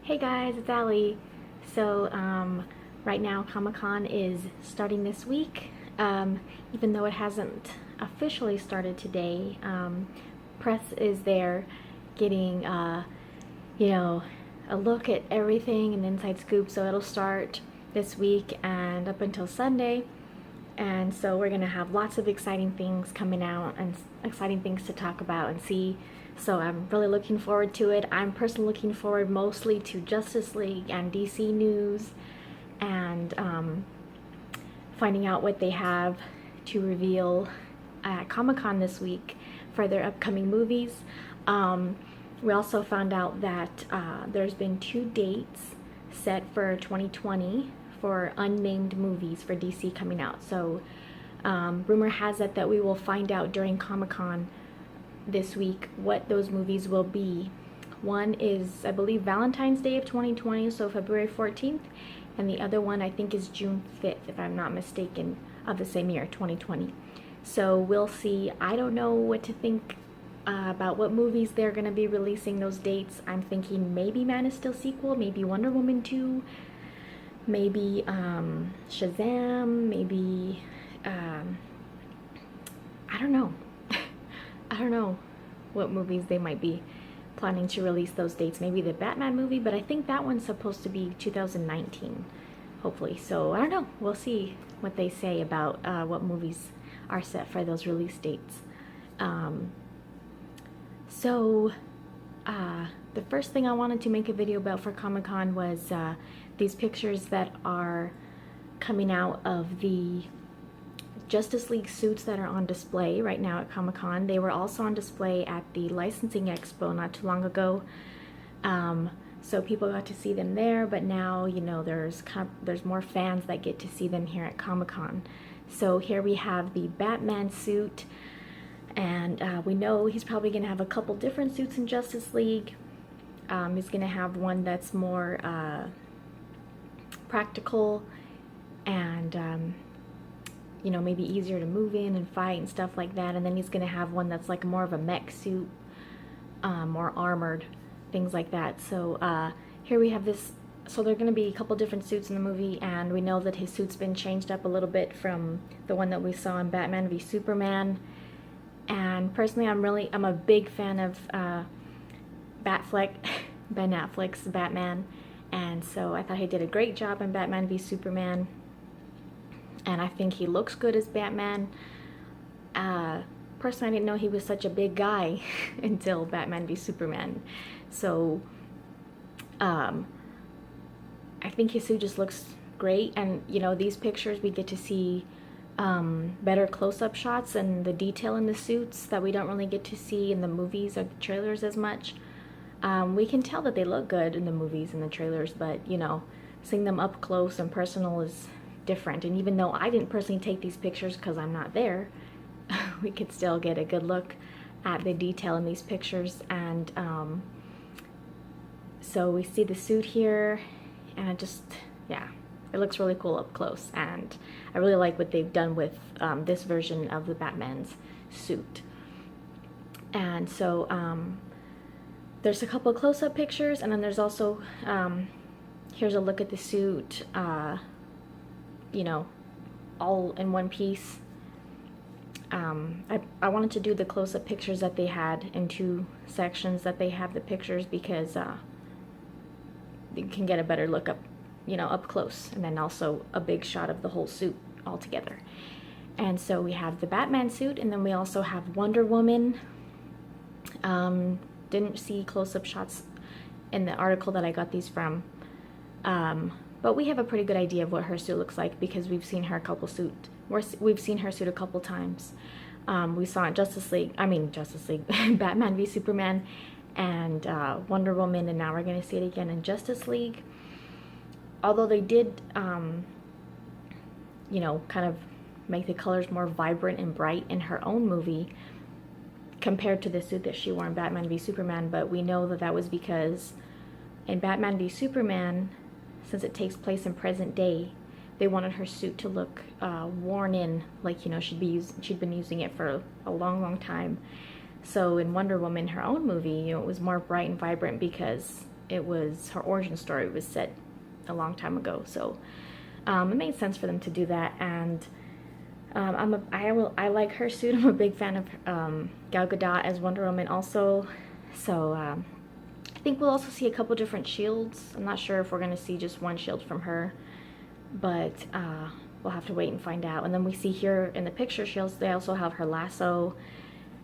Hey guys, it's Allie. So, right now ComicCon is starting this week. Even though it hasn't officially started today, press is there getting, you know, a look at everything and inside scoop. So it'll start this week and up until Sunday. And so we're going to have lots of exciting things coming out and exciting things to talk about and see. So I'm really looking forward to it. I'm personally looking forward mostly to Justice League and DC news and finding out what they have to reveal at Comic-Con this week for their upcoming movies. We also found out that there's been 2 dates set for 2020 for unnamed movies for DC coming out. So rumor has it that we will find out during Comic-Con this week what those movies will be. One is, I believe, Valentine's Day of 2020, so February 14th, and the other one I think is June 5th, if I'm not mistaken, of the same year, 2020. So we'll see. I don't know what to think about what movies they're going to be releasing those dates. I'm thinking maybe Man of Steel sequel, maybe Wonder Woman 2, maybe Shazam, maybe I don't know. I don't know what movies they might be planning to release those dates. Maybe the Batman movie, but I think that one's supposed to be 2019, hopefully. So I don't know. We'll see what they say about what movies are set for those release dates. The first thing I wanted to make a video about for Comic-Con was these pictures that are coming out of the Justice League suits that are on display right now at Comic-Con. They were also on display at the Licensing Expo not too long ago. So people got to see them there, but now, you know, there's more fans that get to see them here at Comic-Con. So here we have the Batman suit, and we know he's probably going to have a couple different suits in Justice League. He's going to have one that's more practical and you know, maybe easier to move in and fight and stuff like that. And then he's going to have one that's like more of a mech suit, more armored, things like that. So here we have this. So there are going to be a couple different suits in the movie, and we know that his suit's been changed up a little bit from the one that we saw in Batman v Superman. And personally, I'm a big fan of Batfleck, Ben Affleck's Batman, and so I thought he did a great job in Batman v Superman. And I think he looks good as Batman. Personally, I didn't know he was such a big guy until Batman v Superman. So, I think his suit just looks great. And, you know, these pictures, we get to see better close-up shots and the detail in the suits that we don't really get to see in the movies or the trailers as much. We can tell that they look good in the movies and the trailers, but, you know, seeing them up close and personal is different. And even though I didn't personally take these pictures because I'm not there, we could still get a good look at the detail in these pictures. And so we see the suit here, and it just, yeah, it looks really cool up close. And I really like what they've done with this version of the Batman's suit. And so there's a couple close-up pictures, and then there's also here's a look at the suit, you know, all in one piece. I wanted to do the close-up pictures that they had in 2 sections that they have the pictures, because you can get a better look up, you know, up close, and then also a big shot of the whole suit all together. And so we have the Batman suit, and then we also have Wonder Woman. Didn't see close-up shots in the article that I got these from. But we have a pretty good idea of what her suit looks like because we've seen her we've seen her suit a couple times. We saw it in Justice League, Batman v Superman, and Wonder Woman, and now we're going to see it again in Justice League. Although they did, you know, kind of make the colors more vibrant and bright in her own movie compared to the suit that she wore in Batman v Superman, but we know that that was because in Batman v Superman, since it takes place in present day, they wanted her suit to look worn in, like, you know, she'd been using it for a long time. So in Wonder Woman, her own movie, you know, it was more bright and vibrant because it was her origin story was set a long time ago. So it made sense for them to do that. And I like her suit. I'm a big fan of Gal Gadot as Wonder Woman also. So I think we'll also see a couple different shields. I'm not sure if we're going to see just one shield from her, but we'll have to wait and find out. And then we see here in the picture shields, they also have her lasso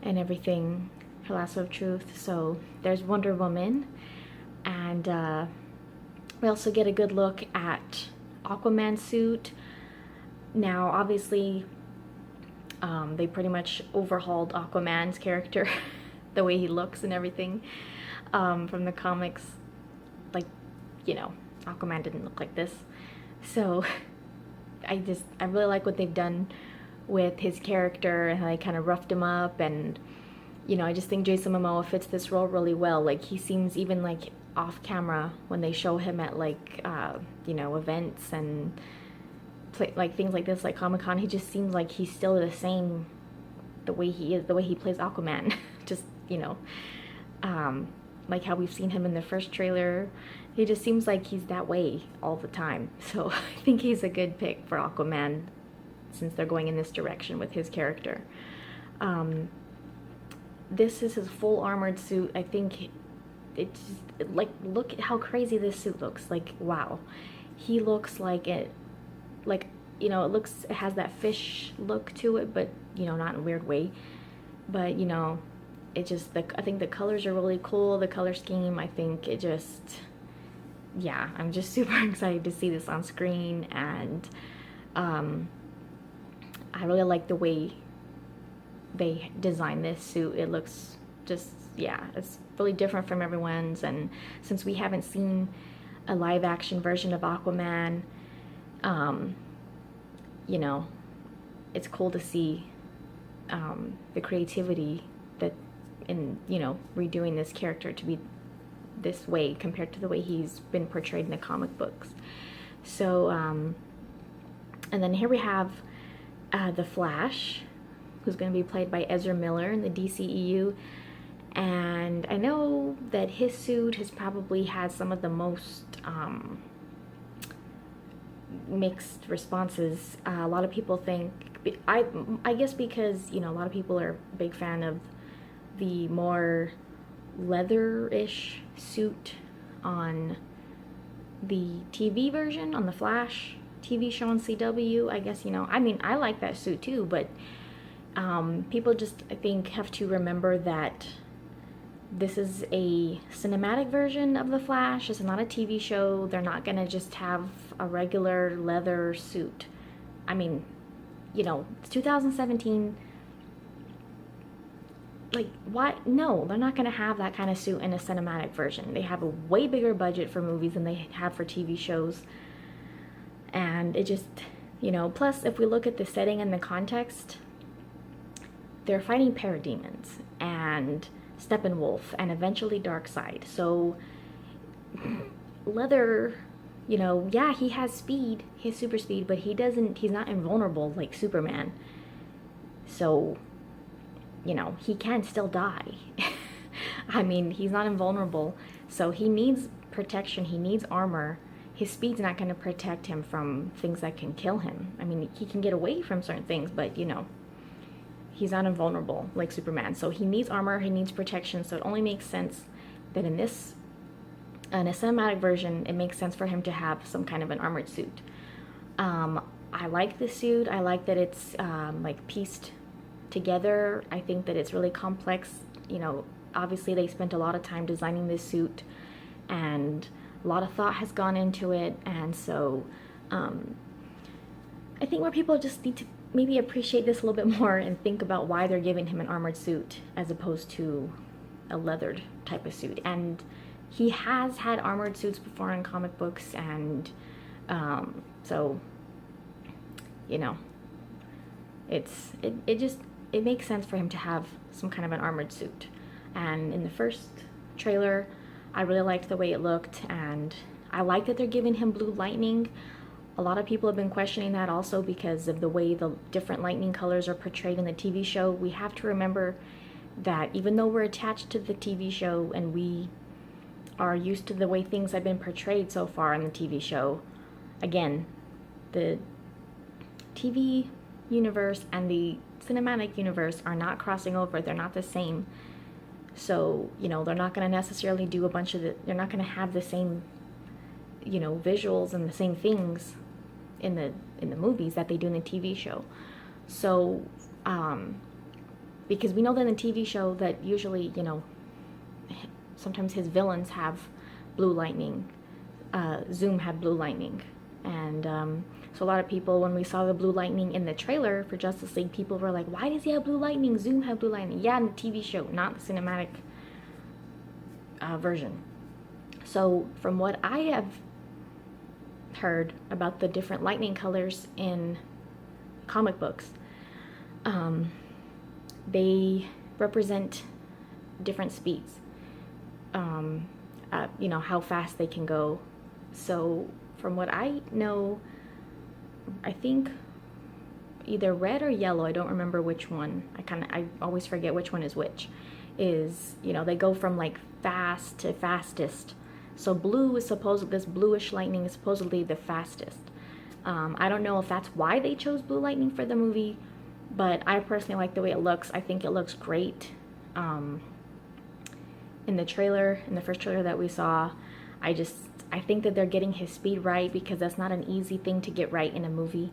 and everything, her lasso of truth. So there's Wonder Woman. And we also get a good look at Aquaman's suit. Now, obviously, they pretty much overhauled Aquaman's character, the way he looks and everything, from the comics. Like, you know, Aquaman didn't look like this. So I really like what they've done with his character and how they kind of roughed him up. And, you know, I just think Jason Momoa fits this role really well. Like, he seems, even like off camera when they show him at like, you know, events and like things like this, like ComicCon, he just seems like he's still the same, the way he is, the way he plays Aquaman. Just, you know, like how we've seen him in the first trailer. He just seems like he's that way all the time. So I think he's a good pick for Aquaman, since they're going in this direction with his character. This is his full armored suit. I think it's like, look at how crazy this suit looks. Like, wow, he looks like it, like, you know, it has that fish look to it, but, you know, not in a weird way. But, you know, it just, I think the colors are really cool, the color scheme. I think it just, yeah, I'm just super excited to see this on screen. And I really like the way they designed this suit. It looks just, yeah, it's really different from everyone's. And since we haven't seen a live action version of Aquaman, you know, it's cool to see the creativity that in, you know, redoing this character to be this way compared to the way he's been portrayed in the comic books. So and then here we have the Flash, who's going to be played by Ezra Miller in the DCEU. And I know that his suit has probably had some of the most mixed responses. A lot of people think, I guess because, you know, a lot of people are a big fan of the more leather-ish suit on the TV version, on the Flash TV show on CW. I guess, you know, I mean, I like that suit too, but people just, I think, have to remember that this is a cinematic version of the Flash. It's not a TV show. They're not gonna just have a regular leather suit. I mean, you know, it's 2017. Like, why? No, they're not gonna have that kind of suit in a cinematic version. They have a way bigger budget for movies than they have for TV shows. And it just, you know, plus if we look at the setting and the context, they're fighting parademons and Steppenwolf and eventually Darkseid. So leather, you know, yeah, he has speed, he has super speed, but he's not invulnerable like Superman. So, you know, he can still die. I mean, he's not invulnerable, so he needs protection, he needs armor. His speed's not going to protect him from things that can kill him. I mean, he can get away from certain things, but, you know, he's not invulnerable like Superman. So he needs armor, he needs protection, so it only makes sense that in a cinematic version, it makes sense for him to have some kind of an armored suit. I like the suit. I like that it's like pieced together. I think that it's really complex. You know, obviously they spent a lot of time designing this suit, and a lot of thought has gone into it. And so I think where people just need to maybe appreciate this a little bit more and think about why they're giving him an armored suit as opposed to a leathered type of suit. And he has had armored suits before in comic books, and so, you know, it makes sense for him to have some kind of an armored suit. And in the first trailer, I really liked the way it looked, and I like that they're giving him blue lightning. A lot of people have been questioning that also because of the way the different lightning colors are portrayed in the TV show. We have to remember that even though we're attached to the TV show and we are used to the way things have been portrayed so far in the TV show. Again, the TV universe and the cinematic universe are not crossing over. They're not the same. So, you know, they're not going to necessarily do a bunch of they're not going to have the same, you know, visuals and the same things in the movies that they do in the TV show. So, because we know that in the TV show that usually, you know, sometimes his villains have blue lightning. Zoom had blue lightning. And so a lot of people, when we saw the blue lightning in the trailer for Justice League, people were like, why does he have blue lightning? Zoom have blue lightning. Yeah, in the TV show, not the cinematic version. So from what I have heard about the different lightning colors in comic books, they represent different speeds. You know, how fast they can go. So from what I know, I think either red or yellow, I don't remember which one, I always forget which one is which, is, you know, they go from like fast to fastest. So blue is this bluish lightning is supposedly the fastest. I don't know if that's why they chose blue lightning for the movie, but I personally like the way it looks. I think it looks great. In the trailer, in the first trailer that we saw, I think that they're getting his speed right, because that's not an easy thing to get right in a movie.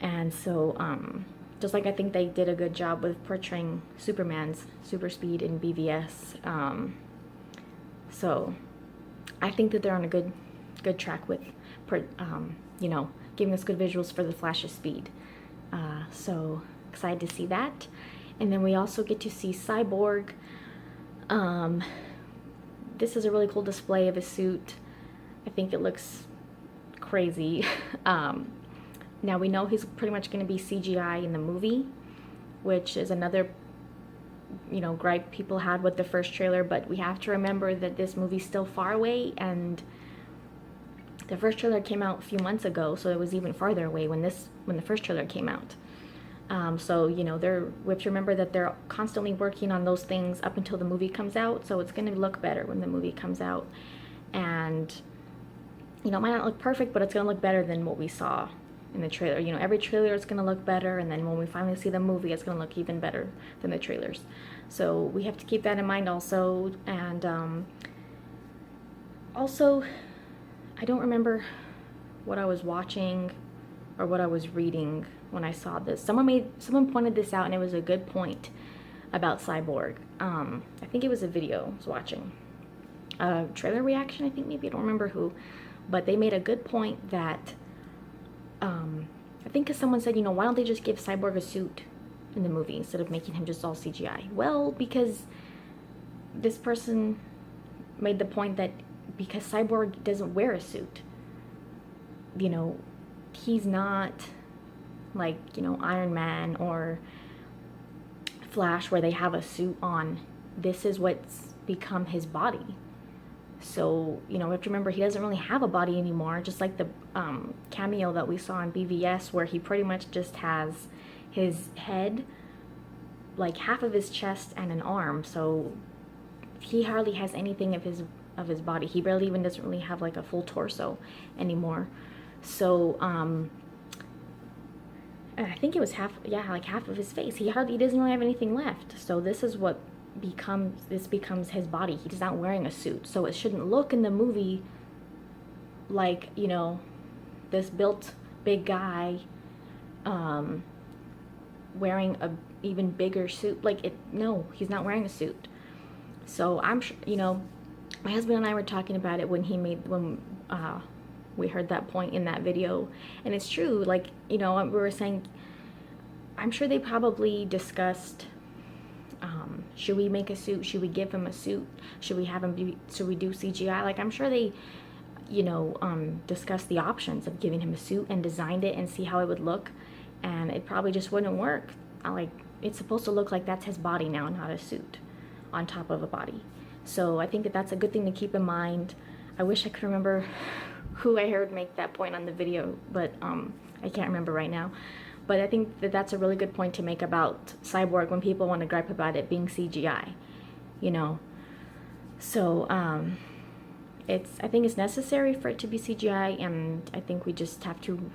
And so, just like I think they did a good job with portraying Superman's super speed in BVS. So, I think that they're on a good track with, you know, giving us good visuals for the Flash's speed. So, excited to see that. And then we also get to see Cyborg. This is a really cool display of his suit. I think it looks crazy. Now we know he's pretty much going to be CGI in the movie, which is another, you know, gripe people had with the first trailer, but we have to remember that this movie's still far away, and the first trailer came out a few months ago, so it was even farther away when the first trailer came out. So, you know, we have to remember that they're constantly working on those things up until the movie comes out, so it's going to look better when the movie comes out. And, you know, it might not look perfect, but it's going to look better than what we saw in the trailer. You know, every trailer is going to look better, and then when we finally see the movie, it's going to look even better than the trailers. So we have to keep that in mind also. And also, I don't remember what I was watching or what I was reading when I saw this. Someone pointed this out, and it was a good point about Cyborg. I think it was a video I was watching. Trailer reaction, I think, maybe, I don't remember who, but they made a good point that, I think because someone said, you know, why don't they just give Cyborg a suit in the movie instead of making him just all CGI? Well, because this person made the point that because Cyborg doesn't wear a suit, you know, he's not like, you know, Iron Man or Flash where they have a suit on. This is what's become his body. So, you know, we have to remember he doesn't really have a body anymore, just like the cameo that we saw in BVS, where he pretty much just has his head, like half of his chest and an arm. So he hardly has anything of his body. He barely even doesn't really have like a full torso anymore. So I think it was like half of his face. He doesn't really have anything left. So this is what becomes his body. He's not wearing a suit, so it shouldn't look in the movie like, you know, this built big guy wearing a even bigger suit. Like, no, he's not wearing a suit. So I'm sure, you know, my husband and I were talking about it when we heard that point in that video, and it's true. Like, you know, we were saying, I'm sure they probably discussed, should we make a suit? Should we give him a suit? Should we do CGI? Like, I'm sure they, you know, discussed the options of giving him a suit and designed it and see how it would look, and it probably just wouldn't work. Like, it's supposed to look like that's his body now, not a suit on top of a body. So I think that that's a good thing to keep in mind. I wish I could remember who I heard make that point on the video, but I can't remember right now. But I think that that's a really good point to make about Cyborg when people want to gripe about it being CGI, you know. So I think it's necessary for it to be CGI, and I think we just have to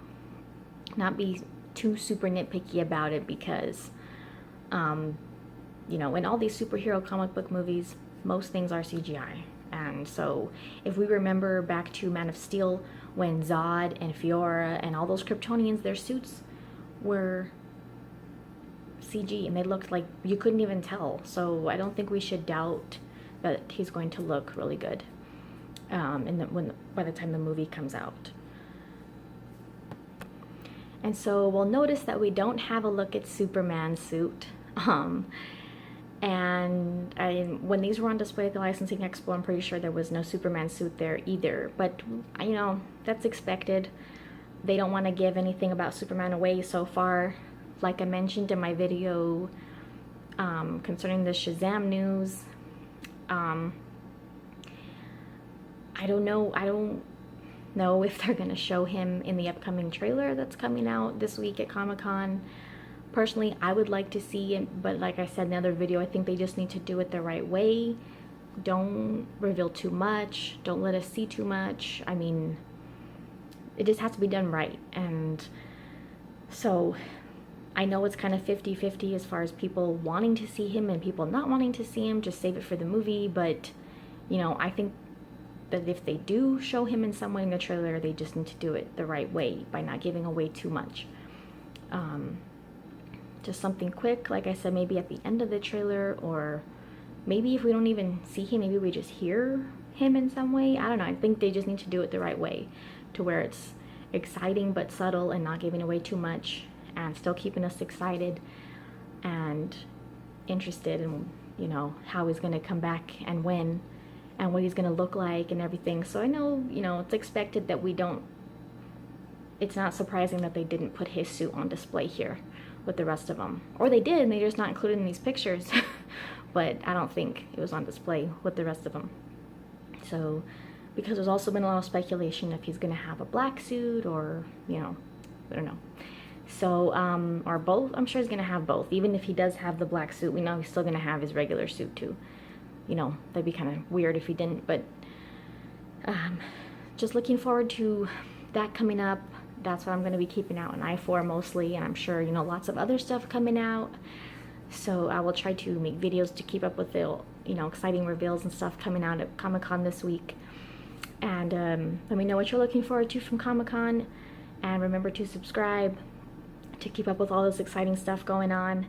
not be too super nitpicky about it, because you know, in all these superhero comic book movies, most things are CGI. And so if we remember back to Man of Steel, when Zod and Fiora and all those Kryptonians, their suits were CG and they looked like you couldn't even tell. So I don't think we should doubt that he's going to look really good by the time the movie comes out. And so we'll notice that we don't have a look at Superman's suit. And when these were on display at the Licensing Expo, I'm pretty sure there was no Superman suit there either. But, you know, that's expected. They don't want to give anything about Superman away so far. Like I mentioned in my video concerning the Shazam news, I don't know if they're going to show him in the upcoming trailer that's coming out this week at Comic-Con. Personally, I would like to see it, but like I said in the other video, I think they just need to do it the right way. Don't reveal too much. Don't let us see too much. I mean, it just has to be done right. And so I know it's kind of 50-50 as far as people wanting to see him and people not wanting to see him. Just save it for the movie. But, you know, I think that if they do show him in some way in the trailer, they just need to do it the right way by not giving away too much. Just something quick, like I said, maybe at the end of the trailer, or maybe if we don't even see him, maybe we just hear him in some way. I don't know. I think they just need to do it the right way to where it's exciting but subtle and not giving away too much and still keeping us excited and interested in, you know, how he's going to come back and when and what he's going to look like and everything. So I know, you know, it's expected that it's not surprising that they didn't put his suit on display here with the rest of them. Or they did, and they're just not included in these pictures. But I don't think it was on display with the rest of them. So, because there's also been a lot of speculation if he's going to have a black suit or, you know, I don't know. So, or both. I'm sure he's going to have both. Even if he does have the black suit, we know he's still going to have his regular suit too. You know, that'd be kind of weird if he didn't. But just looking forward to that coming up. That's what I'm going to be keeping out an eye for mostly, and I'm sure, you know, lots of other stuff coming out. So I will try to make videos to keep up with the, you know, exciting reveals and stuff coming out at Comic-Con this week. And let me know what you're looking forward to from Comic-Con, and remember to subscribe to keep up with all this exciting stuff going on.